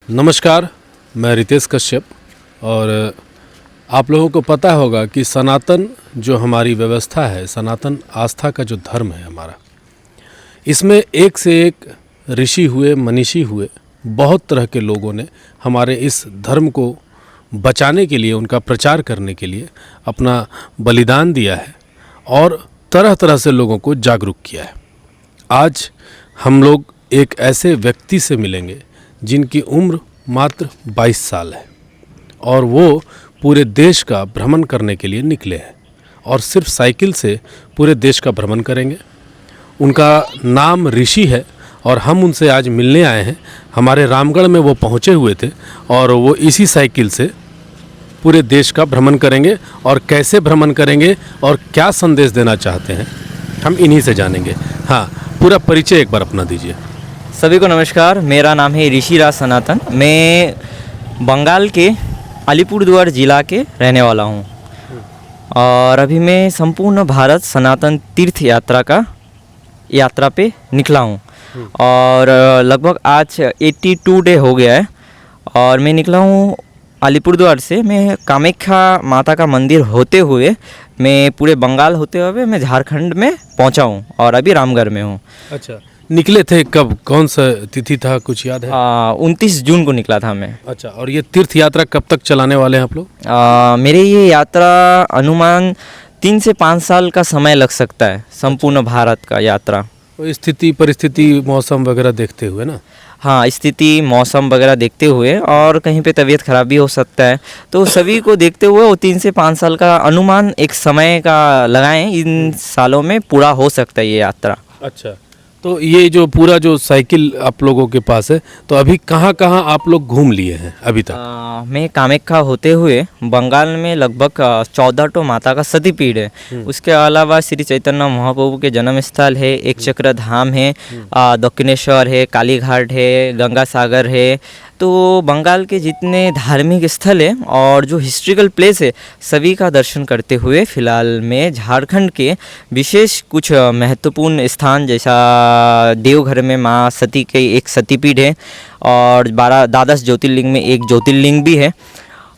नमस्कार, मैं रितेश कश्यप। और आप लोगों को पता होगा कि सनातन जो हमारी व्यवस्था है, सनातन आस्था का जो धर्म है हमारा, इसमें एक से एक ऋषि हुए, मनीषी हुए, बहुत तरह के लोगों ने हमारे इस धर्म को बचाने के लिए, उनका प्रचार करने के लिए अपना बलिदान दिया है और तरह तरह से लोगों को जागरूक किया है। आज हम लोग एक ऐसे व्यक्ति से मिलेंगे जिनकी उम्र मात्र 22 साल है और वो पूरे देश का भ्रमण करने के लिए निकले हैं और सिर्फ साइकिल से पूरे देश का भ्रमण करेंगे। उनका नाम ऋषि है और हम उनसे आज मिलने आए हैं। हमारे रामगढ़ में वो पहुँचे हुए थे और वो इसी साइकिल से पूरे देश का भ्रमण करेंगे और कैसे भ्रमण करेंगे और क्या संदेश देना चाहते हैं हम इन्हीं से जानेंगे। हाँ, पूरा परिचय एक बार अपना दीजिए। सभी को नमस्कार, मेरा नाम है ऋषिराज सनातन। मैं बंगाल के अलीपुरद्वार ज़िला के रहने वाला हूँ और अभी मैं संपूर्ण भारत सनातन तीर्थ यात्रा पे निकला हूँ और लगभग आज 82 डे हो गया है और मैं निकला हूँ अलीपुरद्वार से। मैं कामाख्या माता का मंदिर होते हुए मैं पूरे बंगाल होते हुए मैं झारखंड में पहुँचा हूँ और अभी रामगढ़ में हूँ। अच्छा, निकले थे कब? कौन सा तिथि था, कुछ याद है? 29 जून को निकला था मैं। अच्छा, और ये तीर्थ यात्रा कब तक चलाने वाले हैं आप लोग? मेरे ये यात्रा अनुमान 3 से 5 साल का समय लग सकता है, संपूर्ण भारत का यात्रा। तो स्थिति परिस्थिति मौसम वगैरह देखते हुए ना? हाँ, स्थिति मौसम वगैरह देखते हुए और कहीं पे तबीयत खराब भी हो सकता है, तो सभी को देखते हुए वो 3 से 5 साल का अनुमान एक समय का लगाएं। इन सालों में पूरा हो सकता है ये यात्रा। अच्छा, तो ये जो पूरा जो साइकिल आप लोगों के पास है, तो अभी कहाँ कहाँ आप लोग घूम लिए हैं अभी तक? मैं कामाख्या होते हुए बंगाल में लगभग 14 तो माता का सतीपीठ है। उसके अलावा श्री चैतन्य महाप्रभु के जन्म स्थल है, एक चक्र धाम है, दक्षिणेश्वर है, काली घाट है, गंगा सागर है। तो बंगाल के जितने धार्मिक स्थल है और जो हिस्ट्रिकल प्लेस है, सभी का दर्शन करते हुए फ़िलहाल में झारखंड के विशेष कुछ महत्वपूर्ण स्थान जैसा देवघर में माँ सती के एक सतीपीठ है और 12 द्वादश ज्योतिर्लिंग में एक ज्योतिर्लिंग भी है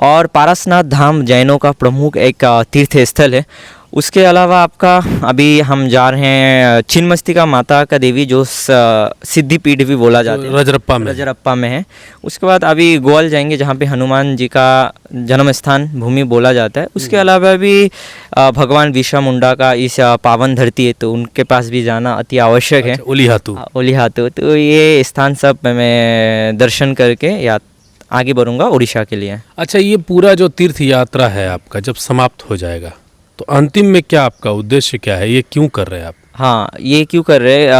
और पारसनाथ धाम जैनों का प्रमुख एक तीर्थ स्थल है। उसके अलावा आपका अभी हम जा रहे हैं छिन्नमस्तिका माता का देवी जो सिद्धिपीठ भी बोला जाता है, रजरप्पा में है। उसके बाद अभी गोयल जाएंगे जहाँ पे हनुमान जी का जन्म स्थान भूमि बोला जाता है। उसके अलावा भी भगवान बिरसा मुंडा का इस पावन धरती है, तो उनके पास भी जाना अति आवश्यक है। ओलिहातू, तो ये स्थान सब मैं दर्शन करके आगे बढ़ूँगा उड़ीसा के लिए। अच्छा, ये पूरा जो तीर्थ यात्रा है आपका जब समाप्त हो जाएगा तो अंतिम में क्या आपका उद्देश्य क्या है? ये क्यों कर रहे हैं आप? हाँ, ये क्यों कर रहे हैं,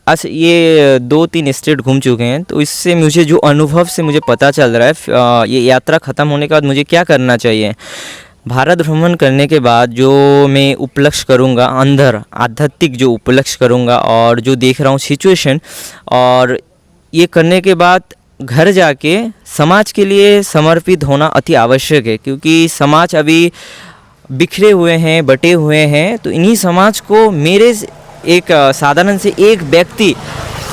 आज ये 2-3 स्टेट घूम चुके हैं, तो इससे मुझे जो अनुभव से मुझे पता चल रहा है ये यात्रा ख़त्म होने के बाद मुझे क्या करना चाहिए। भारत भ्रमण करने के बाद जो मैं उपलक्ष्य करूँगा, अंदर आध्यात्मिक जो उपलक्ष्य करूँगा और जो देख रहा हूँ सिचुएशन, और ये करने के बाद घर जाके समाज के लिए समर्पित होना अति आवश्यक है, क्योंकि समाज अभी बिखरे हुए हैं, बटे हुए हैं। तो इन्हीं समाज को मेरे एक साधारण से एक व्यक्ति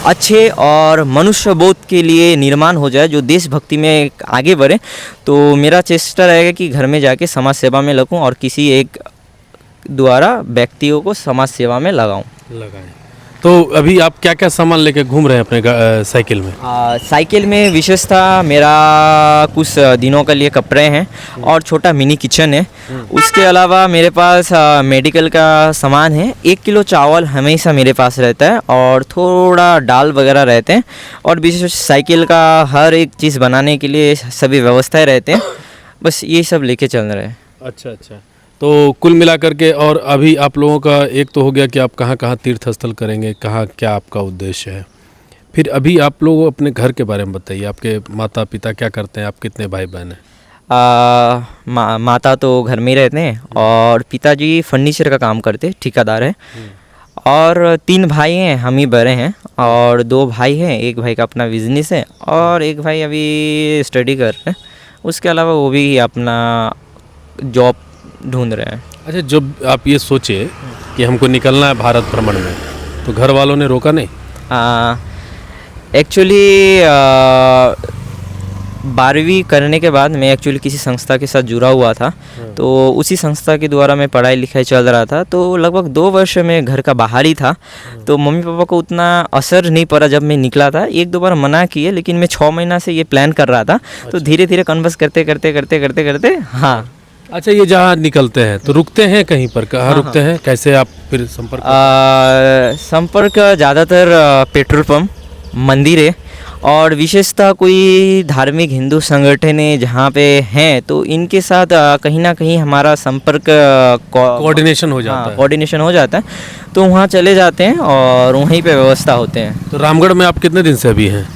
अच्छे और मनुष्य बोध के लिए निर्माण हो जाए, जो देशभक्ति में आगे बढ़े। तो मेरा चेष्टा रहेगा कि घर में जाके समाज सेवा में लगूं और किसी एक द्वारा व्यक्तियों को समाज सेवा में लगाएं। तो अभी आप क्या क्या सामान लेके घूम रहे हैं अपने साइकिल में? साइकिल में विशेषता मेरा कुछ दिनों के लिए कपड़े हैं और छोटा मिनी किचन है। उसके अलावा मेरे पास मेडिकल का सामान है। 1 किलो चावल हमेशा मेरे पास रहता है और थोड़ा दाल वगैरह रहते हैं और विशेष साइकिल का हर एक चीज़ बनाने के लिए सभी व्यवस्थाएं रहते हैं। बस ये सब लेके चल रहे हैं। अच्छा, तो कुल मिला करके और अभी आप लोगों का एक तो हो गया कि आप कहाँ कहाँ तीर्थ स्थल करेंगे, कहाँ क्या आपका उद्देश्य है। फिर अभी आप लोग अपने घर के बारे में बताइए। आपके माता पिता क्या करते हैं? आप कितने भाई बहन हैं? माता तो घर में ही रहते हैं और पिताजी फर्नीचर का काम करते हैं, ठेकेदार है। और 3 भाई हैं, हम ही बड़े हैं और 2 भाई हैं। एक भाई का अपना बिजनेस है और एक भाई अभी स्टडी कर रहे हैं। उसके अलावा वो भी अपना जॉब ढूंढ रहे हैं। अच्छा, जब आप ये सोचे कि हमको निकलना है भारत भ्रमण में, तो घर वालों ने रोका नहीं? एक्चुअली 12वीं करने के बाद मैं एक्चुअली किसी संस्था के साथ जुड़ा हुआ था, तो उसी संस्था के द्वारा मैं पढ़ाई लिखाई चल रहा था। तो लगभग 2 वर्ष में घर का बाहर ही था, तो मम्मी पापा को उतना असर नहीं पड़ा जब मैं निकला था। 1-2 बार मना किए, लेकिन मैं 6 महीना से ये प्लान कर रहा था। तो धीरे धीरे कन्वर्स करते करते करते करते करते हाँ। अच्छा, ये जहाँ निकलते हैं तो रुकते हैं कहीं पर, कहाँ रुकते हैं, कैसे आप फिर संपर्क संपर्क ज़्यादातर पेट्रोल पंप, मंदिर है, और विशेषतः कोई धार्मिक हिंदू संगठन है जहाँ पे हैं, तो इनके साथ कहीं ना कहीं हमारा संपर्क कोऑर्डिनेशन हो जाता है? कोऑर्डिनेशन हो जाता है, तो वहाँ चले जाते हैं और वहीं पे व्यवस्था होते हैं। तो रामगढ़ में आप कितने दिन से अभी हैं?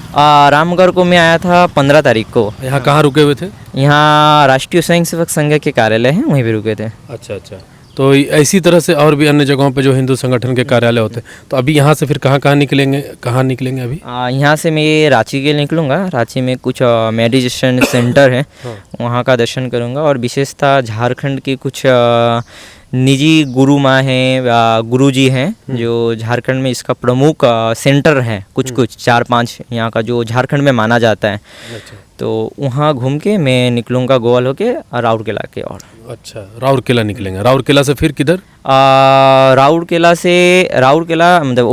रामगढ़ को मैं आया था 15 तारीख को। यहाँ कहाँ रुके हुए थे? यहाँ राष्ट्रीय स्वयंसेवक संघ के कार्यालय है, वहीं पे रुके थे। अच्छा अच्छा। तो ऐसी तरह से और भी अन्य जगहों पे जो हिंदू संगठन के कार्यालय होते हैं, तो अभी यहाँ से फिर कहाँ निकलेंगे अभी? यहाँ से मैं रांची के निकलूँगा। रांची में कुछ मेडिटेशन सेंटर है, वहाँ का दर्शन करूँगा, और विशेषतः झारखंड के कुछ निजी गुरु माँ हैं, गुरु जी हैं जो झारखंड में इसका प्रमुख सेंटर है, कुछ 4-5 यहाँ का जो झारखंड में माना जाता है। अच्छा। तो वहाँ घूम के मैं निकलूँगा गोवाल होके राउरकेला के। और अच्छा, राउरकेला निकलेंगे। राउरकेला से फिर किधर? राउरकेला मतलब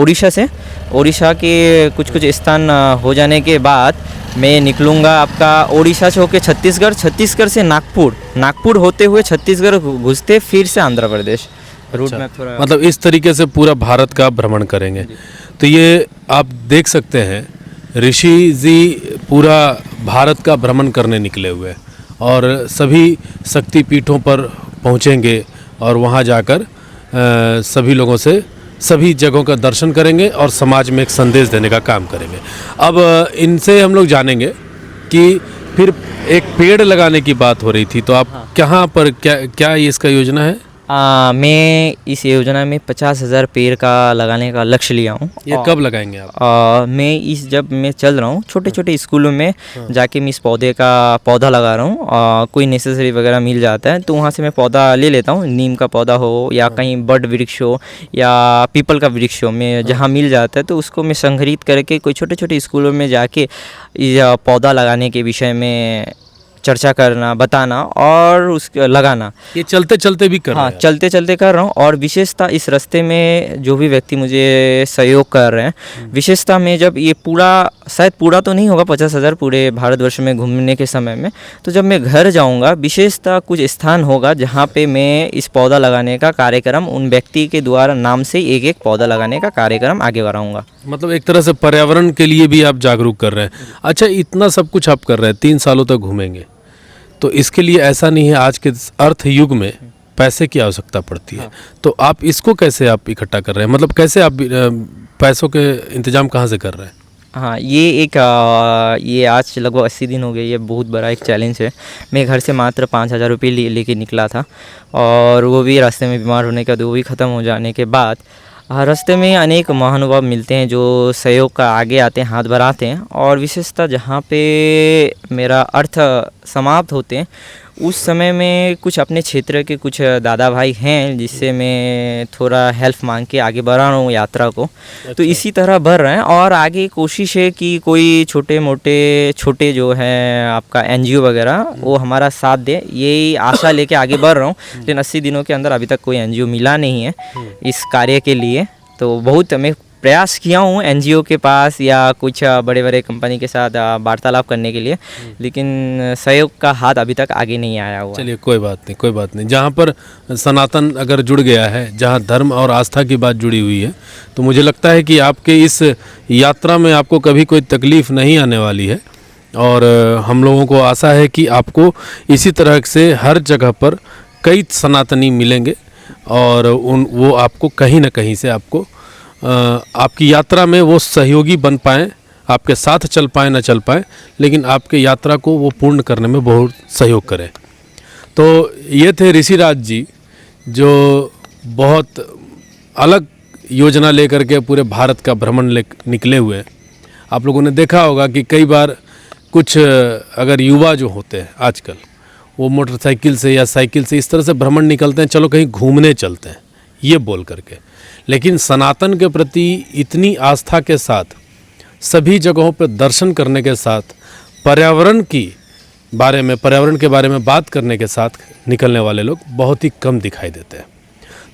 उड़ीसा के कुछ स्थान हो जाने के बाद मैं निकलूँगा आपका उड़ीसा से होके छत्तीसगढ़ से नागपुर होते हुए छत्तीसगढ़ घुसते फिर से आंध्र प्रदेश। रूट मैप थोड़ा मतलब इस तरीके से पूरा भारत का भ्रमण करेंगे। तो ये आप देख सकते हैं, ऋषि जी पूरा भारत का भ्रमण करने निकले हुए और सभी शक्ति पीठों पर पहुँचेंगे और वहाँ जाकर सभी लोगों से सभी जगहों का दर्शन करेंगे और समाज में एक संदेश देने का काम करेंगे। अब इनसे हम लोग जानेंगे कि फिर एक पेड़ लगाने की बात हो रही थी, तो आप कहाँ पर क्या ये इसका योजना है? मैं इस योजना में 50,000 पेड़ का लगाने का लक्ष्य लिया हूँ। ये कब लगाएंगे आप? जब मैं चल रहा हूँ छोटे स्कूलों में जाके मैं इस पौधे का पौधा लगा रहा हूँ। कोई नेसेसरी वगैरह मिल जाता है तो वहाँ से मैं पौधा ले लेता हूँ, नीम का पौधा हो या कहीं बड़ वृक्ष हो या पीपल का वृक्ष हो, मैं जहाँ मिल जाता है तो उसको मैं संग्रहित करके कोई छोटे स्कूलों में जाके पौधा लगाने के विषय में चर्चा करना, बताना और उसके लगाना। ये चलते चलते भी कर रहे हैं? हाँ, चलते चलते कर रहा हूँ। और विशेषता इस रास्ते में जो भी व्यक्ति मुझे सहयोग कर रहे हैं, विशेषता में जब ये शायद पूरा तो नहीं होगा 50,000 पूरे भारतवर्ष में घूमने के समय में, तो जब मैं घर जाऊँगा विशेषता कुछ स्थान होगा जहाँ पे मैं इस पौधा लगाने का कार्यक्रम उन व्यक्ति के द्वारा नाम से एक पौधा लगाने का कार्यक्रम आगे बढ़ाऊँगा। मतलब एक तरह से पर्यावरण के लिए भी आप जागरूक कर रहे हैं। अच्छा, इतना सब कुछ आप कर रहे हैं, 3 सालों तक घूमेंगे, तो इसके लिए ऐसा नहीं है, आज के अर्थ युग में पैसे की आवश्यकता पड़ती है। तो आप इसको कैसे आप इकट्ठा कर रहे हैं, मतलब कैसे आप पैसों के इंतजाम कहाँ से कर रहे हैं? हाँ, ये आज लगभग 80 दिन हो गए, ये बहुत बड़ा एक चैलेंज है। मैं घर से मात्र 5,000 रुपये लेके निकला था, और वो भी रास्ते में बीमार होने के बाद वो भी ख़त्म हो जाने के बाद रास्ते में अनेक महानुभाव मिलते हैं जो सहयोग का आगे आते हैं, हाथ बढ़ाते हैं। और विशेषतः जहाँ पे मेरा अर्थ समाप्त होते हैं उस समय में कुछ अपने क्षेत्र के कुछ दादा भाई हैं जिससे मैं थोड़ा हेल्प मांग के आगे बढ़ा रहा हूँ यात्रा को। तो इसी तरह बढ़ रहे हैं, और आगे कोशिश है कि कोई छोटे जो है आपका NGO वगैरह वो हमारा साथ दे, यही आशा लेके आगे बढ़ रहा हूँ। लेकिन 80 दिनों के अंदर अभी तक कोई NGO मिला नहीं है इस कार्य के लिए। तो बहुत मैं प्रयास किया हूँ NGO के पास या कुछ बड़े कंपनी के साथ वार्तालाप करने के लिए, लेकिन सहयोग का हाथ अभी तक आगे नहीं आया हुआ। चलिए, कोई बात नहीं। जहाँ पर सनातन अगर जुड़ गया है, जहाँ धर्म और आस्था की बात जुड़ी हुई है, तो मुझे लगता है कि आपके इस यात्रा में आपको कभी कोई तकलीफ़ नहीं आने वाली है। और हम लोगों को आशा है कि आपको इसी तरह से हर जगह पर कई सनातनी मिलेंगे और वो आपको कहीं ना कहीं से आपको आपकी यात्रा में वो सहयोगी बन पाएँ, आपके साथ चल पाएँ ना चल पाएँ, लेकिन आपके यात्रा को वो पूर्ण करने में बहुत सहयोग करें। तो ये थे ऋषिराज जी, जो बहुत अलग योजना लेकर के पूरे भारत का भ्रमण निकले हुए। आप लोगों ने देखा होगा कि कई बार कुछ अगर युवा जो होते हैं आजकल, वो मोटरसाइकिल से या साइकिल से इस तरह से भ्रमण निकलते हैं, चलो कहीं घूमने चलते हैं, ये बोल करके। लेकिन सनातन के प्रति इतनी आस्था के साथ, सभी जगहों पर दर्शन करने के साथ, पर्यावरण की बारे में, पर्यावरण के बारे में बात करने के साथ निकलने वाले लोग बहुत ही कम दिखाई देते हैं।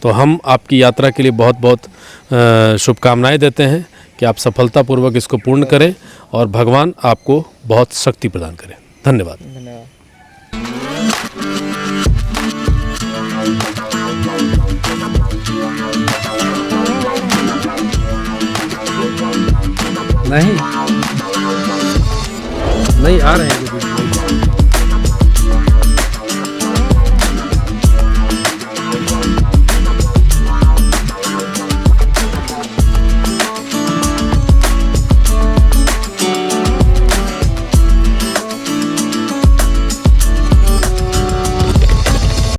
तो हम आपकी यात्रा के लिए बहुत बहुत शुभकामनाएं देते हैं कि आप सफलतापूर्वक इसको पूर्ण करें और भगवान आपको बहुत शक्ति प्रदान करें। धन्यवाद। नहीं नहीं आ रहे हैं